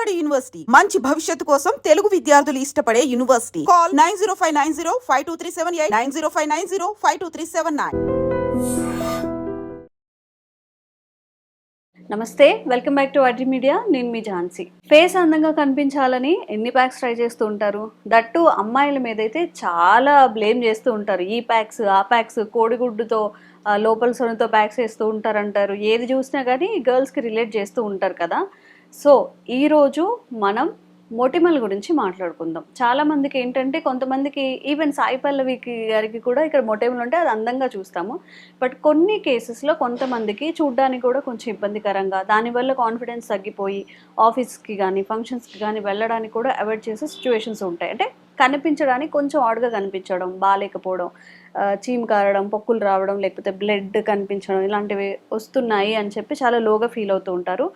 Vijayawada university మంచి భవిష్యత్తు కోసం తెలుగు విద్యార్థులు ఇష్టపడే యూనివర్సిటీ. కాల్ 9059052378 9059052379. నమస్తే, వెల్కమ్ బ్యాక్ టు అడ్రి మీడియా. నేను మీ ఝాన్సీ. ఫేస్ అందంగా కనిపించాలని ఎన్ని ప్యాక్స్ ట్రై చేస్తూ ఉంటారు. దట్టు అమ్మాయిల మీద అయితే చాలా బ్లేమ్ చేస్తూ ఉంటారు. ఈ ప్యాక్స్ ఆ ప్యాక్స్, కోడిగుడ్డుతో లోపల సొనతో ప్యాక్స్ వేస్తూ ఉంటారంటారు. ఏది చూసినా కానీ గర్ల్స్కి రిలేట్ చేస్తూ ఉంటారు కదా. సో ఈరోజు మనం మొటిమల గురించి మాట్లాడుకుందాం. చాలా మందికి ఏంటంటే, కొంతమందికి ఈవెన్ సాయి పల్లవికి గారికి కూడా ఇక్కడ మొటిమలు ఉంటే అది అందంగా చూస్తాము. బట్ కొన్ని కేసెస్లో కొంతమందికి చూడ్డానికి కూడా కొంచెం ఇబ్బందికరంగా, దానివల్ల కాన్ఫిడెన్స్ తగ్గిపోయి ఆఫీస్కి కానీ ఫంక్షన్స్కి కానీ వెళ్ళడానికి కూడా అవాయిడ్ చేసే సిచ్యువేషన్స్ ఉంటాయి. అంటే కనిపించడానికి కొంచెం ఆడుగా కనిపించడం, బాగాలేకపోవడం, చీమ్ కారడం, పొక్కులు రావడం, లేకపోతే బ్లడ్ కనిపించడం, ఇలాంటివి వస్తున్నాయి అని చెప్పి చాలా లోగా ఫీల్ అవుతూ ఉంటారు.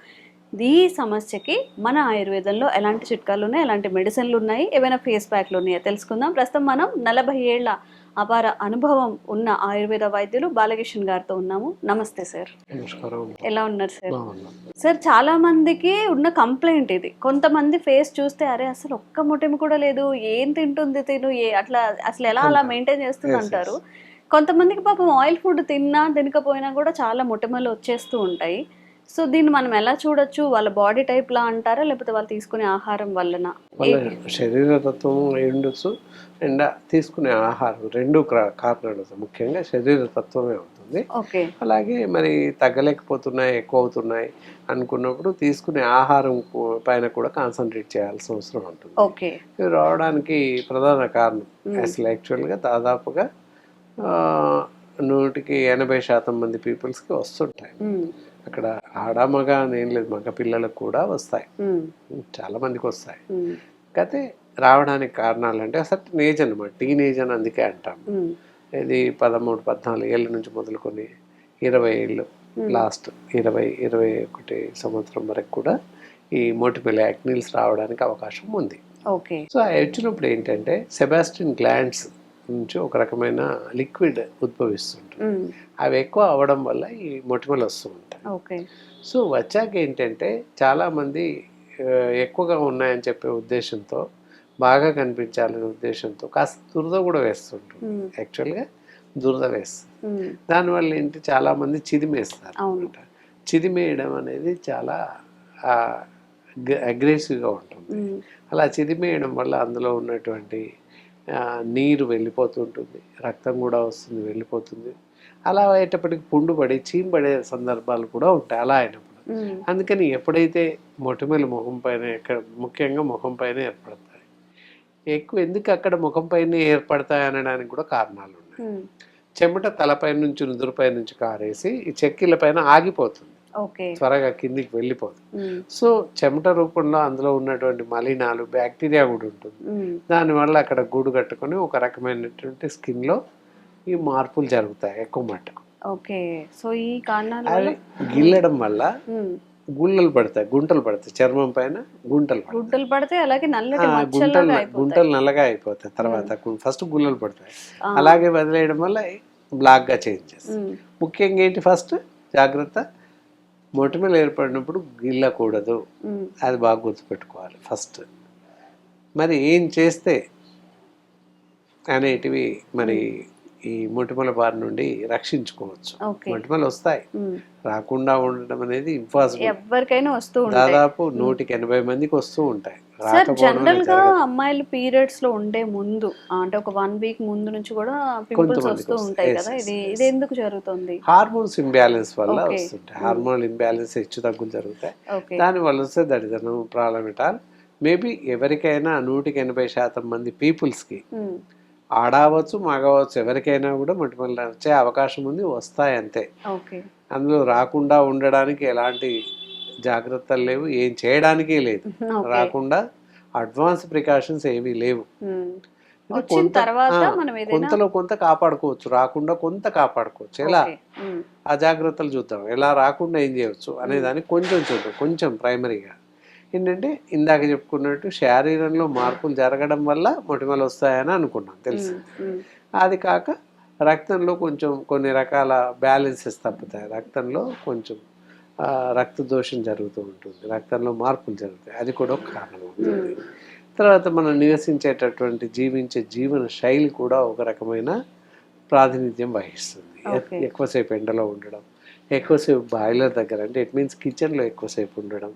ఈ సమస్యకి మన ఆయుర్వేదంలో ఎలాంటి చిట్కాలు ఉన్నాయి, ఎలాంటి మెడిసిన్లు ఉన్నాయి, ఏవైనా ఫేస్ ప్యాక్లు ఉన్నాయో తెలుసుకుందాం. ప్రస్తుతం మనం 40 ఏళ్ల అపార అనుభవం ఉన్న ఆయుర్వేద వైద్యులు బాలకిషన్ గారితో ఉన్నాము. నమస్తే సార్. ఎలా ఉన్నారు సార్? సార్, చాలా మందికి ఉన్న కంప్లైంట్ ఇది. కొంతమంది ఫేస్ చూస్తే అరే అసలు ఒక్క మొటిమ కూడా లేదు, ఏం తింటుంది తిను, అట్లా అసలు ఎలా అలా మెయింటైన్ చేస్తుంది అంటారు. కొంతమందికి పాపం ఆయిల్ ఫుడ్ తిన్నా తినకపోయినా కూడా చాలా మొటిమలు వచ్చేస్తూ ఉంటాయి. సో దీన్ని మనం ఎలా చూడొచ్చు? వాళ్ళ బాడీ టైప్ లా అంటారా, లేకపోతే వాళ్ళు తీసుకునే ఆహారం వలన? వాళ్ళ శరీరతత్వం ఉండొచ్చు అండ్ తీసుకునే ఆహారం రెండు కారణాలు. ముఖ్యంగా శరీరతత్వమే అవుతుంది. అలాగే మరి తగ్గలేకపోతున్నాయి, ఎక్కువ అవుతున్నాయి అనుకున్నప్పుడు తీసుకునే ఆహారం పైన కూడా కాన్సన్ట్రేట్ చేయాల్సిన అవసరం ఉంటుంది. ఇది రావడానికి ప్రధాన కారణం అసలు యాక్చువల్గా దాదాపుగా 100% మంది పీపుల్స్కి వస్తుంటాయి. అక్కడ ఆడమగ ఏం లేదు, మగ పిల్లలకు కూడా వస్తాయి, చాలా మందికి వస్తాయి. అయితే రావడానికి కారణాలు అంటే సర్టన్ ఏజ్ అనమాట, టీనేజ్ అని అందుకే అంటాం. ఇది 13-14 ఏళ్ళ నుంచి మొదలుకొని 20 ఏళ్ళు, లాస్ట్ 20-21 సంవత్సరం వరకు కూడా ఈ మొటిమల యాక్నీల్స్ రావడానికి అవకాశం ఉంది. సో వచ్చినప్పుడు ఏంటంటే సెబాస్టిన్ గ్లాండ్స్ నుంచి ఒక రకమైన లిక్విడ్ ఉద్భవిస్తుంటుంది. అవి ఎక్కువ అవ్వడం వల్ల ఈ మొటిమలు వస్తూ ఉంటాయి. సో వచ్చాక ఏంటంటే చాలామంది ఎక్కువగా ఉన్నాయని చెప్పే ఉద్దేశంతో, బాగా కనిపించాలనే ఉద్దేశంతో కాస్త దురద కూడా వేస్తుంటుంది. యాక్చువల్గా దురద వేస్తుంది. దానివల్ల ఏంటి, చాలామంది చిదిమేస్తారు అనమాట. చిదిమేయడం అనేది చాలా అగ్రెసివ్గా ఉంటుంది. అలా చిదిమేయడం వల్ల అందులో ఉన్నటువంటి నీరు వెళ్ళిపోతుంటుంది, రక్తం కూడా వస్తుంది, వెళ్ళిపోతుంది. అలా అయ్యేటప్పటికి పుండు పడి చీమ్ పడే సందర్భాలు కూడా ఉంటాయి అలా అయినప్పుడు. అందుకని ఎప్పుడైతే మొటిమలు ముఖం పైన, ముఖ్యంగా ముఖం పైన ఏర్పడతాయి, ఎక్కువ ఎందుకు అక్కడ ముఖం పైన ఏర్పడతాయి అనడానికి కూడా కారణాలు ఉన్నాయి. చెమట తలపై నుంచి, నుదురుపై నుంచి కారేసి ఈ చెక్కిళ్ళ పైన ఆగిపోతుంది, త్వరగా కిందికి వెళ్ళిపోతుంది. సో చెమట రూపంలో అందులో ఉన్నటువంటి మలినాలు, బ్యాక్టీరియా కూడా ఉంటుంది. దానివల్ల అక్కడ గూడు కట్టుకొని ఒక రకమైనటువంటి స్కిన్ లో ఈ మార్పులు జరుగుతాయి ఎక్కువ మట్టుకు. సో ఈ కారణాలు గిల్లడం వల్ల గుళ్ళలు పడతాయి, గుంటలు పడతాయి, చర్మం పైన గుంటలు పడతాయి. అలాగే గుంటలు నల్లగా అయిపోతాయి. తర్వాత ఫస్ట్ గుళ్ళలు పడతాయి, అలాగే వదిలేయడం వల్ల బ్లాక్ గా చేంజ్ చేస్తాయి. ముఖ్యంగా ఏంటి, ఫస్ట్ జాగ్రత్త, మొటిమలు ఏర్పడినప్పుడు గిల్లకూడదు, అది బాగా గుర్తుపెట్టుకోవాలి ఫస్ట్. మరి ఏం చేస్తే అనేటివి మరి ఈ మొటిమల బారి నుండి రక్షించుకోవచ్చు. మొటిమలు వస్తాయి, రాకుండా ఉండడం అనేది ఇంపాసిబుల్. ఎవరికైనా వస్తూ ఉంటాయి, దాదాపు 180 మందికి వస్తూ ఉంటాయి. జనరల్ గా అమ్మాయిలు పీరియడ్స్ లో ఉండే ముందు, అంటే ఒక 1 వీక్ ముందు నుంచి కూడా పింపుల్స్ వస్తూ ఉంటాయి కదా. ఇది ఎందుకు జరుగుతుంది? హార్మోన్స్ ఇంబ్యాలెన్స్ వల్ల వస్తుంటాయి. హార్మోన్ ఇంబ్యాలెన్స్, హెచ్చు తగ్గులు జరుగుతాయి. దానివల్ల వస్తే that is no problem at all. Maybe ఎవరికైనా 180% మంది పీపుల్స్కి, ఆడవచ్చు మగవచ్చు, ఎవరికైనా కూడా మొటిమలు వచ్చే అవకాశం ఉంది, వస్తాయి అంతే. అందులో రాకుండా ఉండడానికి ఎలాంటి జాగ్రత్తలు లేవు, ఏం చేయడానికి లేదు. రాకుండా అడ్వాన్స్ ప్రికాషన్స్ ఏమీ లేవు. కొంతలో కొంత కాపాడుకోవచ్చు, రాకుండా కొంత కాపాడుకోవచ్చు. ఎలా ఆ జాగ్రత్తలు చూద్దాం, ఎలా రాకుండా ఏం చేయవచ్చు అనే దాన్ని కొంచెం చూద్దాం. కొంచెం ప్రైమరీగా ఏంటంటే ఇందాక చెప్పుకున్నట్టు శరీరంలో మార్పులు జరగడం వల్ల మొటిమలు వస్తాయని అనుకున్నాం, తెలుసు. అది కాక రక్తంలో కొంచెం కొన్ని రకాల బ్యాలెన్సెస్ తప్పుతాయి. రక్తంలో కొంచెం రక్త దోషం జరుగుతూ ఉంటుంది, రక్తంలో మార్పులు జరుగుతాయి, అది కూడా ఒక కారణం అవుతుంది. తర్వాత మనం నివసించేటటువంటి జీవించే జీవన శైలి కూడా ఒక రకమైన ప్రాతినిధ్యం వహిస్తుంది. ఎక్కువసేపు ఎండలో ఉండడం, ఎక్కువసేపు బాయిలర్ దగ్గర, అంటే ఇట్ మీన్స్ కిచెన్లో ఎక్కువసేపు ఉండడం,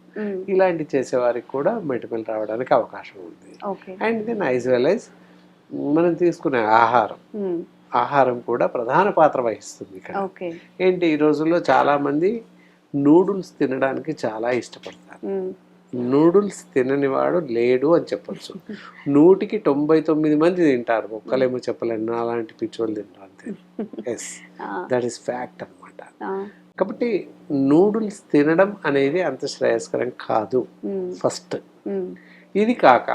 ఇలాంటి చేసేవారికి కూడా మెటికల్ రావడానికి అవకాశం ఉంది. And then as well as మనం తీసుకునే ఆహారం కూడా ప్రధాన పాత్ర వహిస్తుంది ఇక్కడ. ఏంటి, ఈ రోజుల్లో చాలామంది నూడిల్స్ తినడానికి చాలా ఇష్టపడతారు. నూడిల్స్ తినని వాడు లేడు అని చెప్పచ్చు. 100కి 99 మంది తింటారు, ఒక్కలేమో చెప్పలేను, అలాంటి పిచ్చోళ్ళు తింటారు అంతే. ఎస్, దట్ ఈస్ ఫ్యాక్ట్ అనమాట. కాబట్టి నూడిల్స్ తినడం అనేది అంత శ్రేయస్కరం కాదు ఫస్ట్. ఇది కాక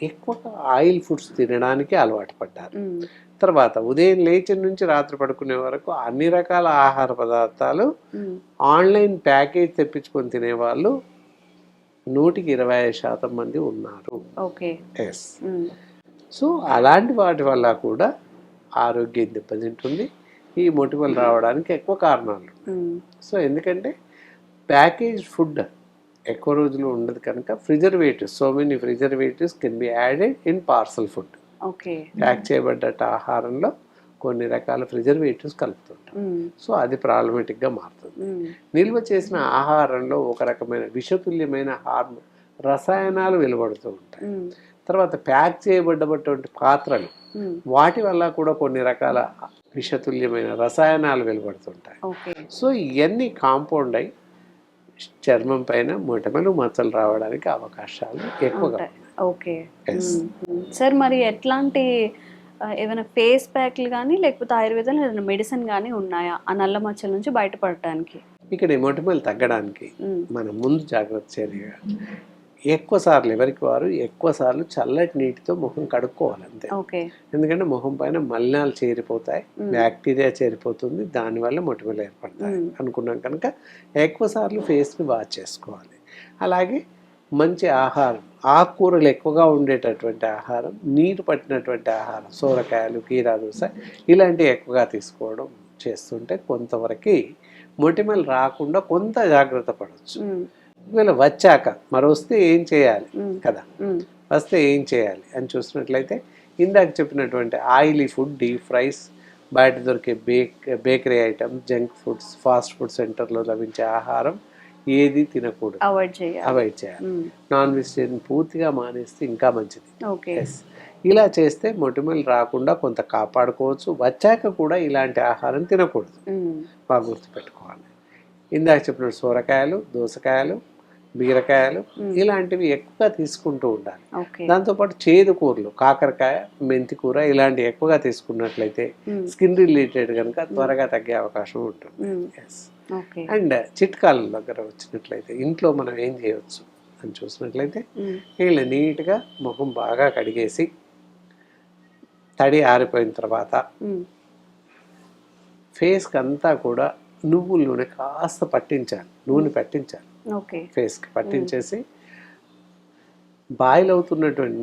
ఎక్కువగా ఆయిల్ ఫుడ్స్ తినడానికి అలవాటు పడ్డారు. తర్వాత ఉదయం లేచిన నుంచి రాత్రి పడుకునే వరకు అన్ని రకాల ఆహార పదార్థాలు ఆన్లైన్ ప్యాకేజ్ తెప్పించుకొని తినేవాళ్ళు 100% మంది ఉన్నారు. ఎస్, సో అలాంటి వాటి వల్ల కూడా ఆరోగ్యం దెబ్బతింటుంది. ఈ మొటిమలు రావడానికి ఎక్కువ కారణాలు. సో ఎందుకంటే ప్యాకేజ్ ఫుడ్ ఎక్కువ రోజులు ఉండదు కనుక preservatives, so many preservatives can be added in parcel food. Pack చేయబడ్డ ఆహారంలో కొన్ని రకాల ప్రిజర్వేటివ్స్ కలుపుతుంటాం. సో అది ప్రాబ్లమేటిక్గా మారుతుంది. నిల్వ చేసిన ఆహారంలో ఒక రకమైన విషతుల్యమైన రసాయనాలు వెలువడుతూ ఉంటాయి. తర్వాత ప్యాక్ చేయబడ్డటువంటి పాత్రలు, వాటి వల్ల కూడా కొన్ని రకాల విషతుల్యమైన రసాయనాలు వెలువడుతుంటాయి. సో ఇవన్నీ కాంపౌండ్ అయి చర్మం పైన మొటిమలు మచ్చలు రావడానికి అవకాశాలు ఎక్కువగా ఉన్నాయి. సార్, మరి ఎట్లాంటి ఏమైనా ఫేస్ ప్యాక్లు కానీ లేకపోతే ఆయుర్వేదంలో ఏదైనా మెడిసిన్ కానీ ఉన్నాయా ఆ నల్ల మచ్చల నుంచి బయటపడటానికి? ఇక్కడ మొటిమలు తగ్గడానికి మనం ముందు జాగ్రత్త చర్యగా ఎవరికి వారు ఎక్కువసార్లు చల్లటి నీటితో ముఖం కడుక్కోవాలి అంతే. ఎందుకంటే ముఖం పైన మలినాలు చేరిపోతాయి, బ్యాక్టీరియా చేరిపోతుంది, దానివల్ల మొటిమలు ఏర్పడతాయి అనుకున్నాం కనుక ఎక్కువసార్లు ఫేస్ని వాష్ చేసుకోవాలి. అలాగే మంచి ఆహారం, ఆకుకూరలు ఎక్కువగా ఉండేటటువంటి ఆహారం, నీరు పట్టినటువంటి ఆహారం, సోరకాయలు, కీరా దోస ఇలాంటివి ఎక్కువగా తీసుకోవడం చేస్తుంటే కొంతవరకు మొటిమలు రాకుండా కొంత జాగ్రత్త పడవచ్చు. ఒకవేళ వచ్చాక మరి వస్తే ఏం చేయాలి కదా, వస్తే ఏం చేయాలి అని చూసినట్లయితే ఇందాక చెప్పినటువంటి ఆయిలీ ఫుడ్, డీప్ ఫ్రైస్, బయట దొరికే bakery items, junk foods, fast food సెంటర్లో లభించే ఆహారం ఏది తినకూడదు, అవాయిడ్ చేయాలి. నాన్ వెజిటేరియన్ పూర్తిగా మానేస్తే ఇంకా మంచిది. ఇలా చేస్తే మొటిమలు రాకుండా కొంత కాపాడుకోవచ్చు. వచ్చాక కూడా ఇలాంటి ఆహారం తినకూడదు, బాగా గుర్తుపెట్టుకోవాలి. ఇందాక చెప్పిన సోరకాయలు, దోసకాయలు, బీరకాయలు ఇలాంటివి ఎక్కువగా తీసుకుంటూ ఉండాలి. దాంతోపాటు చేదు కూరలు, కాకరకాయ, మెంతి కూర ఇలాంటివి ఎక్కువగా తీసుకున్నట్లయితే స్కిన్ రిలేటెడ్ కనుక త్వరగా తగ్గే అవకాశం ఉంటుంది. అండ్ చిట్కాల దగ్గర వచ్చినట్లయితే ఇంట్లో మనం ఏం చేయవచ్చు అని చూసినట్లయితే వీళ్ళు నీట్గా ముఖం బాగా కడిగేసి తడి ఆరిపోయిన తర్వాత ఫేస్కి అంతా కూడా నువ్వుల నూనె కాస్త పట్టించాలి, నూనె పట్టించాలి ఫేస్కి. పట్టించేసి బాయిల్ అవుతున్నటువంటి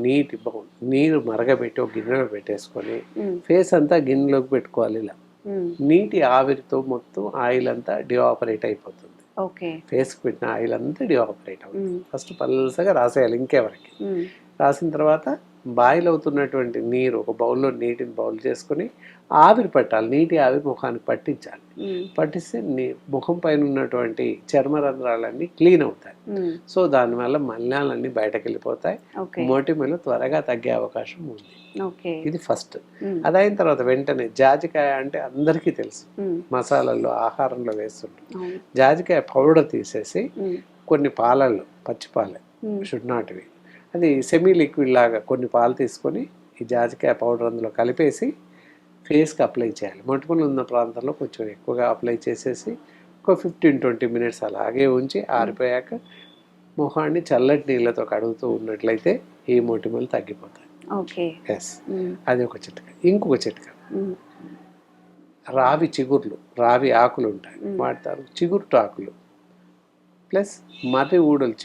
నీరు మరగబెట్టి ఒక గిన్నెలో పెట్టేసుకొని ఫేస్ అంతా గిన్నెలోకి పెట్టుకోవాలి. ఇలా నీటి ఆవిరితో మొత్తం ఆయిల్ అంతా డివాపరేట్ అయిపోతుంది. ఫేస్కి పెట్టిన ఆయిల్ అంతా డివాపరేట్ అవుతుంది. ఫస్ట్ పల్సగా రాసేయాలి ఇంకెవరికి. రాసిన తర్వాత బాయిల్ అవుతున్నటువంటి నీరు ఒక బౌల్లో నీటిని బౌల్ చేసుకుని ఆవిరి పట్టాలి, నీటి ఆవిరి ముఖానికి పట్టించాలి. పట్టిస్తే ముఖం పైన ఉన్నటువంటి చర్మరంధ్రాలన్నీ క్లీన్ అవుతాయి. సో దానివల్ల మలినాలన్నీ బయటకు వెళ్ళిపోతాయి, మొటిమలు త్వరగా తగ్గే అవకాశం ఉంది. ఇది ఫస్ట్. అదైన తర్వాత వెంటనే జాజికాయ అంటే అందరికీ తెలుసు, మసాలాల్లో ఆహారంలో వేస్తుంటాం. జాజికాయ పౌడర్ తీసేసి కొన్ని పాలల్లో, పచ్చిపాలే షుడ్ నాట్ వి, అది సెమీ లిక్విడ్ లాగా కొన్ని పాలు తీసుకొని ఈ జాజికాయ పౌడర్ అందులో కలిపేసి ఫేస్కి అప్లై చేయాలి. మొటిమలు ఉన్న ప్రాంతంలో కొంచెం ఎక్కువగా అప్లై చేసేసి ఒక 15-20 మినిట్స్ అలాగే ఉంచి ఆరిపోయాక ముఖాన్ని చల్లటి నీళ్ళతో కడుగుతూ ఉన్నట్లయితే ఈ మొటిమలు తగ్గిపోతాయి. ఎస్, అది ఒక చిట్కా. ఇంకొక చిట్కా, రావి చిగుర్లు, రావి ఆకులు ఉంటాయి, వాడతారు. చిగురు ఆకులు ప్లస్ మర్రి ఊడలు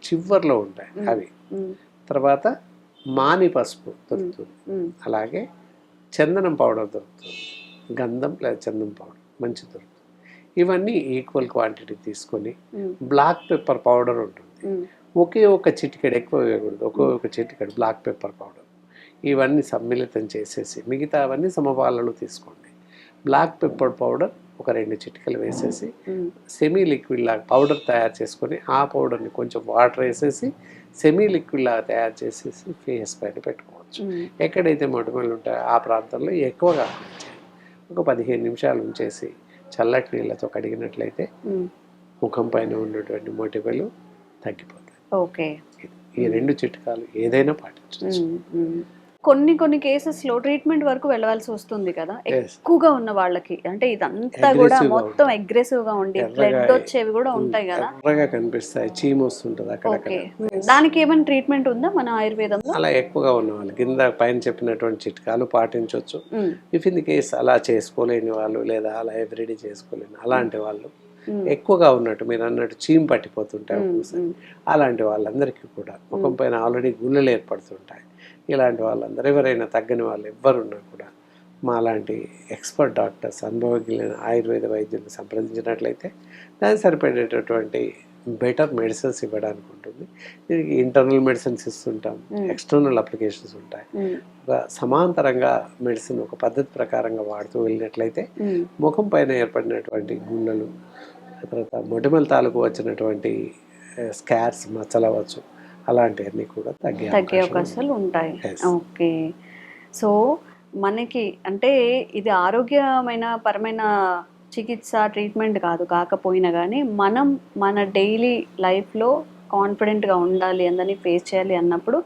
చివర్లో ఉంటాయి అవి. తర్వాత మాని పసుపు దొరుకుతుంది, అలాగే చందనం పౌడర్ దొరుకుతుంది, గంధం లేదా చందనం పౌడర్ మంచి దొరుకుతుంది. ఇవన్నీ ఈక్వల్ క్వాంటిటీ తీసుకొని బ్లాక్ పెప్పర్ పౌడర్ ఉంటుంది, ఒకే ఒక చిటికెడు, ఎక్కువ వేయకూడదు, ఒక చిటికెడు బ్లాక్ పెప్పర్ పౌడర్, ఇవన్నీ సమ్మిళితం చేసేసి మిగతా అవన్నీ సమపాలలో తీసుకోండి. బ్లాక్ పెప్పర్ పౌడర్ ఒక 2 చిటికలు వేసేసి సెమీ లిక్విడ్ లాగా పౌడర్ తయారు చేసుకొని ఆ పౌడర్ని కొంచెం వాటర్ వేసేసి సెమీ లిక్విడ్ లాగా తయారు చేసేసి ఫేస్ పైన పెట్టుకోవచ్చు. ఎక్కడైతే మొటిమలు ఉంటాయో ఆ ప్రాంతంలో ఎక్కువగా ఒక 15 నిమిషాలు ఉంచేసి చల్లటి నీళ్ళతో కడిగినట్లయితే ముఖం పైన ఉన్నటువంటి మొటిమలు తగ్గిపోతాయి. ఓకే, ఈ 2 చిట్కాలు ఏదైనా పాటించవచ్చు. కొన్ని కేసెస్లో ట్రీట్మెంట్ వరకు వెళ్ళవలసి వస్తుంది కదా, ఎక్కువగా ఉన్న వాళ్ళకి. అంటే ఇదంతా కూడా మొత్తం అగ్రెసివ్ గా ఉండి బ్లడ్ వచ్చేవి కూడా ఉంటాయి కదా, ఎర్రగా కనిపిస్తాయి, చీమ వస్తుంటది అక్కడక్కడ. దానికి ఏమైనా ట్రీట్మెంట్ ఉందా మన ఆయుర్వేదంలో? అలా ఎక్కువగా ఉన్న వాళ్ళు కింద పైన చెప్పినటువంటి చిట్కాలు పాటించవచ్చు. ఇఫ్ ఇన్ ది కేస్ అలా చేసుకోలేని వాళ్ళు లేదా అలా ఎవ్రీడే చేసుకోలేని అలాంటి వాళ్ళు, ఎక్కువగా ఉన్నట్టు మీరు అన్నట్టు చీమ పట్టిపోతుంటాయి ఒక్కోసారి, అలాంటి వాళ్ళందరికీ కూడా ముఖం పైన ఆల్రెడీ గుళ్ళలు ఏర్పడుతుంటాయి. ఇలాంటి వాళ్ళందరూ ఎవరైనా తగ్గని వాళ్ళు ఎవ్వరున్నా కూడా మా లాంటి ఎక్స్పర్ట్ డాక్టర్స్, అనుభవజ్ఞులైన ఆయుర్వేద వైద్యులను సంప్రదించినట్లయితే దానికి సరిపడేటటువంటి బెటర్ మెడిసిన్స్ ఇవ్వడానికి ఉంటుంది. దీనికి ఇంటర్నల్ మెడిసిన్స్ ఇస్తుంటాం, ఎక్స్టర్నల్ అప్లికేషన్స్ ఉంటాయి. ఒక సమాంతరంగా మెడిసిన్ ఒక పద్ధతి ప్రకారంగా వాడుతూ వెళ్ళినట్లయితే ముఖం పైన ఏర్పడినటువంటి గుళ్ళలు, తర్వాత మొటిమల తాలూకు వచ్చినటువంటి స్కార్స్, మచ్చలు అవ్వచ్చు, అలాంటివన్నీ కూడా తగ్గే అవకాశాలు ఉంటాయి. ఓకే, సో మనకి అంటే ఇది ఆరోగ్యమైన పరమైన చికిత్స ట్రీట్మెంట్ కాకపోయినా కానీ మనం మన డైలీ లైఫ్లో కాన్ఫిడెంట్గా ఉండాలి, అందరినీ ఫేస్ చేయాలి అన్నప్పుడు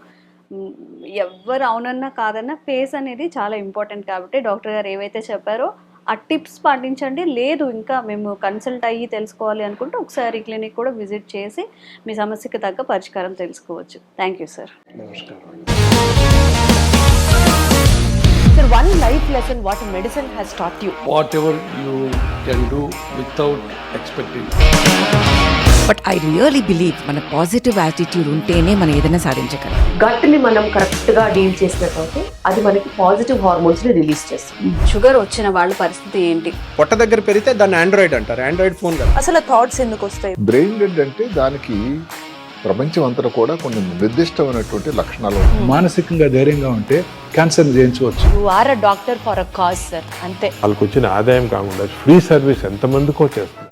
ఎవరు అవునన్నా కాదన్నా ఫేస్ అనేది చాలా ఇంపార్టెంట్. కాబట్టి డాక్టర్ గారు ఏవైతే చెప్పారో ఆ టిప్స్ పాటించండి. లేదు ఇంకా మేము కన్సల్ట్ అయ్యి తెలుసుకోవాలి అనుకుంటే ఒకసారి క్లినిక్ కూడా విజిట్ చేసి మీ సమస్యకి తగ్గ పరిష్కారం తెలుసుకోవచ్చు. Thank you sir. నమస్కారం. Sir, one life lesson what medicine has taught you. Whatever you can do without expecting. But I really believe మన పాజిటివ్ యాటిట్యూడ్ ఉంటేనే మనం ఏదైనా సాధించగలం. గట్ని మనం కరెక్ట్ గా డీల్ చేసినట్లయితే అది మనకి పాజిటివ్ హార్మోన్స్ ని రిలీజ్ చేస్తుంది. షుగర్ వచ్చిన వాళ్ళ పరిస్థితి ఏంటి? పొట్ట దగ్గర పెరిగితే దాన్ని ఆండ్రాయిడ్ అంటారు, ఆండ్రాయిడ్ ఫోన్ కదా. అసలు థాట్స్ ఎందుకు వస్తాయి? బ్రెయిన్ డెడ్ అంటే దానికి ప్రపంచం అంతా కూడా కొన్ని నిర్దిష్టమైనటువంటి లక్షణాలు ఉన్నాయి. మానసికంగా ధైర్యంగా ఉంటే క్యాన్సర్ జయించవచ్చు. You are a doctor for a cause sir, అంతే. వాళ్ళకి వచ్చిన ఆదాయం కాకుండా ఫ్రీ సర్వీస్ ఎంతమందికో చేస్తుంది.